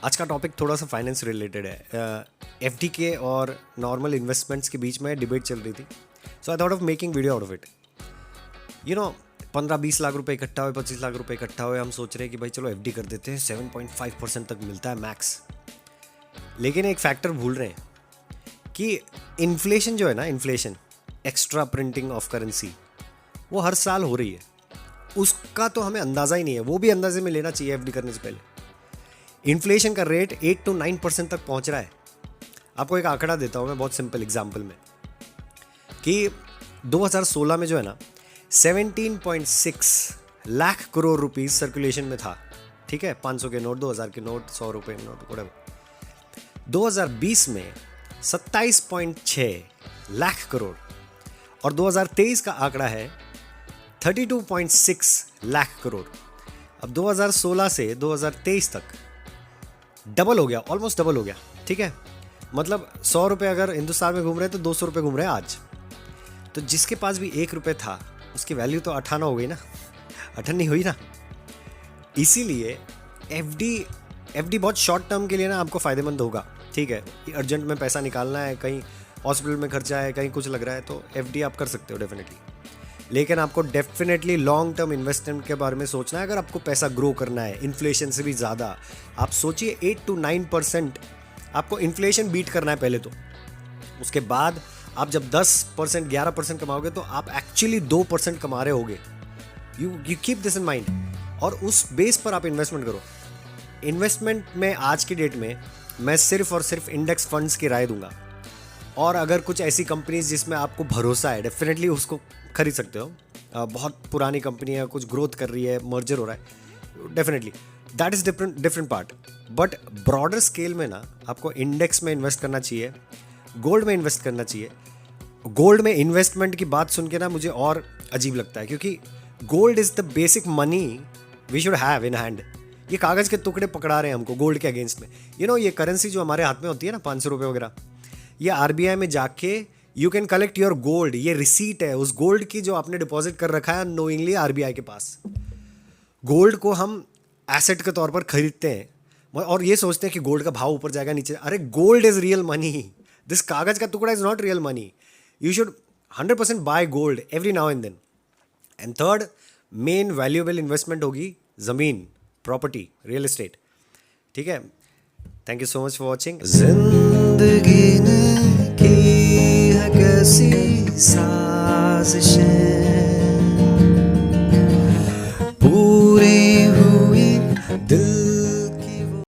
आज का टॉपिक थोड़ा सा फाइनेंस रिलेटेड है। एफडी के और नॉर्मल इन्वेस्टमेंट्स के बीच में डिबेट चल रही थी। So I thought of making video out of it. 15-20 lakh रुपए इकट्ठा हुए, 25 लाख रुपए इकट्ठा हुए, हम सोच रहे हैं कि भाई चलो एफडी कर देते हैं, 7.5% तक मिलता है मैक्स। लेकिन एक फैक्टर भूल रहे हैं कि इन्फ्लेशन जो है ना, inflation, extra printing of currency, वो हर साल हो रही है। उसका तो हमें अंदाज़ा ही नहीं है, वो भी अंदाजे में लेना चाहिए एफडी करने से पहले। इन्फ्लेशन का रेट 8 to 9% तक पहुंच रहा है। आपको एक आंकड़ा देता हूं मैं बहुत सिंपल एग्जांपल में, कि 2016 में जो है ना 17.6 लाख करोड़ रुपीस सर्कुलेशन में था। ठीक है, 500 के नोट, 2000 के नोट, 100 रुपए के नोट, व्हाटएवर। 2020 में 27.6 लाख करोड़ और 2023 का आंकड़ा है 32.6 लाख करोड़। अब 2016 से 2023 तक डबल हो गया, ऑलमोस्ट डबल हो गया। ठीक है, मतलब 100 रुपये अगर हिंदुस्तान में घूम रहे हैं तो 200 रुपये घूम रहे हैं आज। तो जिसके पास भी 1 रुपये था उसकी वैल्यू तो 58 हो गई ना, 58 हुई ना। इसीलिए एफडी बहुत शॉर्ट टर्म के लिए ना आपको फ़ायदेमंद होगा। ठीक है, अर्जेंट में पैसा निकालना है, कहीं हॉस्पिटल में खर्चा है, कहीं कुछ लग रहा है, तो एफडी आप कर सकते हो डेफिनेटली। लेकिन आपको डेफिनेटली लॉन्ग टर्म इन्वेस्टमेंट के बारे में सोचना है। अगर आपको पैसा ग्रो करना है इन्फ्लेशन से भी ज़्यादा, आप सोचिए 8 to 9% आपको इन्फ्लेशन बीट करना है पहले तो। उसके बाद आप जब 10% 11% कमाओगे तो आप एक्चुअली 2% कमा रहे होगे। You keep this in mind, और उस बेस पर आप इन्वेस्टमेंट करो। इन्वेस्टमेंट में आज की डेट में मैं सिर्फ और सिर्फ इंडेक्स फंड्स की राय दूंगा, और अगर कुछ ऐसी कंपनीज जिसमें आपको भरोसा है डेफिनेटली उसको खरीद सकते हो। बहुत पुरानी कंपनी है, कुछ ग्रोथ कर रही है, मर्जर हो रहा है, definitely that is different part. But broader scale में ना आपको इंडेक्स में इन्वेस्ट करना चाहिए, गोल्ड में इन्वेस्ट करना चाहिए। गोल्ड में इन्वेस्टमेंट की बात सुन के ना मुझे और अजीब लगता है, क्योंकि gold is the basic money we should have in hand. ये कागज़ के टुकड़े पकड़ा रहे हैं हमको गोल्ड के अगेंस्ट में। ये करेंसी जो हमारे हाथ में होती है ना, 500 रुपये वगैरह, ये आरबीआई में जाके you can collect your gold. ये रिसीट है उस गोल्ड की जो आपने डिपॉजिट कर रखा है नोइंगली आरबीआई के पास। गोल्ड को हम एसेट के तौर पर खरीदते हैं और ये सोचते हैं कि गोल्ड का भाव ऊपर जाएगा नीचे। अरे gold is real money, this कागज का टुकड़ा is not real money. You should 100% buy gold every now and then. And third main valuable investment होगी ज़मीन, प्रॉपर्टी, रियल एस्टेट। ठीक है, thank you so much for watching. जिंदगी ने की है कैसी साजिशें,